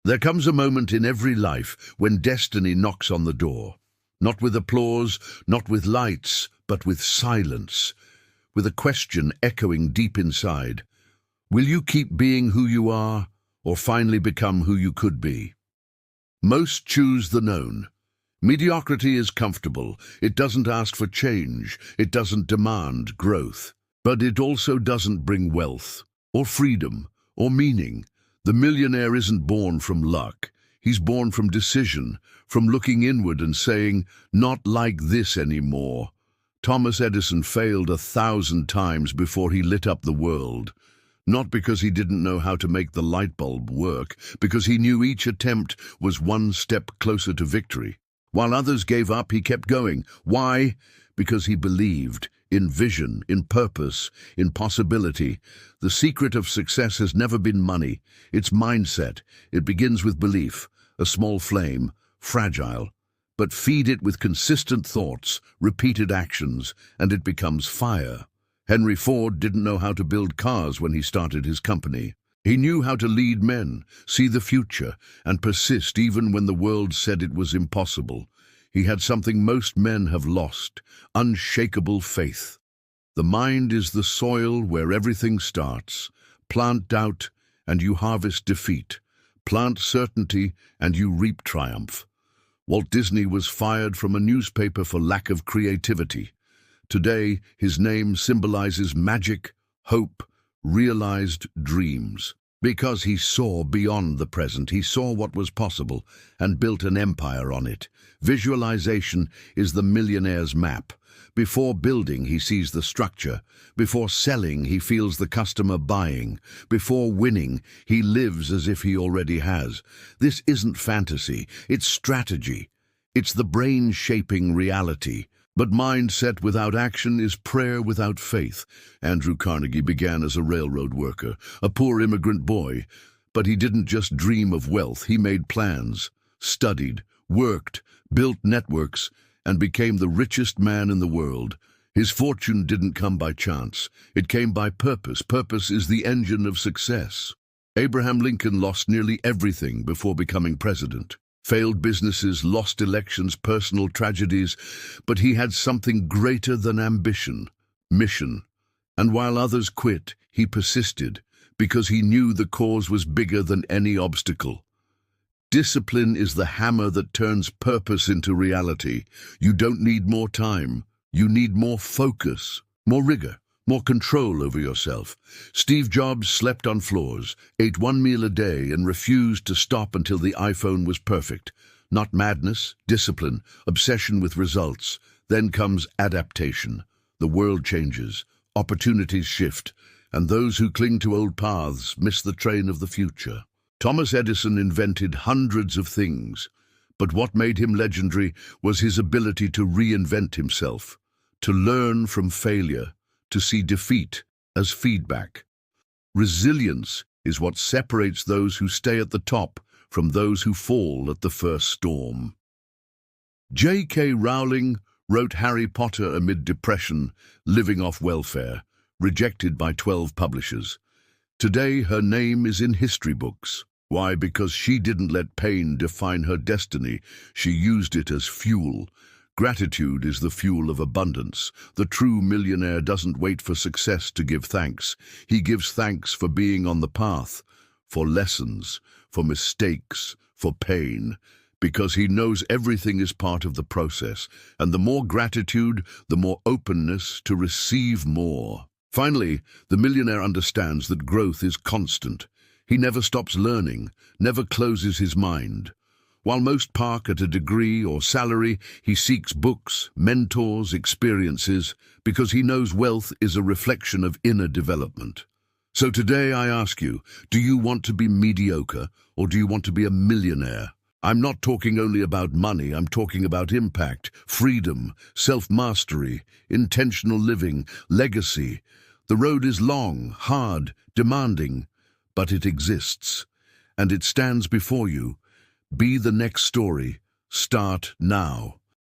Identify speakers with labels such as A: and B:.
A: There comes a moment in every life when destiny knocks on the door. Not with applause, not with lights, but with silence, with a question echoing deep inside. Will you keep being who you are, or finally become who you could be? Most choose the known. Mediocrity is comfortable. It doesn't ask for change. It doesn't demand growth. But it also doesn't bring wealth, or freedom, or meaning. The millionaire isn't born from luck. He's born from decision, from looking inward and saying, "Not like this anymore." Thomas Edison failed 1,000 times before he lit up the world. Not because he didn't know how to make the light bulb work, because he knew each attempt was one step closer to victory. While others gave up, he kept going. Why? Because he believed in vision, in purpose, in possibility. The secret of success has never been money. It's mindset. It begins with belief, a small flame, fragile. But feed it with consistent thoughts, repeated actions, and it becomes fire. Henry Ford didn't know how to build cars when he started his company. He knew how to lead men, see the future, and persist even when the world said it was impossible. He had something most men have lost: unshakable faith. The mind is the soil where everything starts. Plant doubt, and you harvest defeat. Plant certainty, and you reap triumph. Walt Disney was fired from a newspaper for lack of creativity. Today, his name symbolizes magic, hope, realized dreams. Because he saw beyond the present, he saw what was possible and built an empire on it. Visualization is the millionaire's map. Before building, he sees the structure. Before selling, he feels the customer buying. Before winning, he lives as if he already has. This isn't fantasy, it's strategy. It's the brain shaping reality. But mindset without action is prayer without faith. Andrew Carnegie began as a railroad worker, a poor immigrant boy. But he didn't just dream of wealth. He made plans, studied, worked, built networks, and became the richest man in the world. His fortune didn't come by chance. It came by purpose. Purpose is the engine of success. Abraham Lincoln lost nearly everything before becoming president. Failed businesses, lost elections, personal tragedies, but he had something greater than ambition: mission. And while others quit, he persisted, because he knew the cause was bigger than any obstacle. Discipline is the hammer that turns purpose into reality. You don't need more time. You need more focus, more rigor, more control over yourself. Steve Jobs slept on floors, ate one meal a day, and refused to stop until the iPhone was perfect. Not madness, discipline, obsession with results. Then comes adaptation. The world changes, opportunities shift, and those who cling to old paths miss the train of the future. Thomas Edison invented hundreds of things, but what made him legendary was his ability to reinvent himself, to learn from failure, to see defeat as feedback. Resilience is what separates those who stay at the top from those who fall at the first storm. J.K. Rowling wrote Harry Potter amid depression, living off welfare, rejected by 12 publishers. Today, her name is in history books. Why? Because she didn't let pain define her destiny. She used it as fuel. Gratitude is the fuel of abundance. The true millionaire doesn't wait for success to give thanks. He gives thanks for being on the path, for lessons, for mistakes, for pain, because he knows everything is part of the process. And the more gratitude, the more openness to receive more. Finally, the millionaire understands that growth is constant. He never stops learning, never closes his mind. While most park at a degree or salary, he seeks books, mentors, experiences, because he knows wealth is a reflection of inner development. So today I ask you, do you want to be mediocre, or do you want to be a millionaire? I'm not talking only about money, I'm talking about impact, freedom, self-mastery, intentional living, legacy. The road is long, hard, demanding, but it exists, and it stands before you. Be the next story. Start now.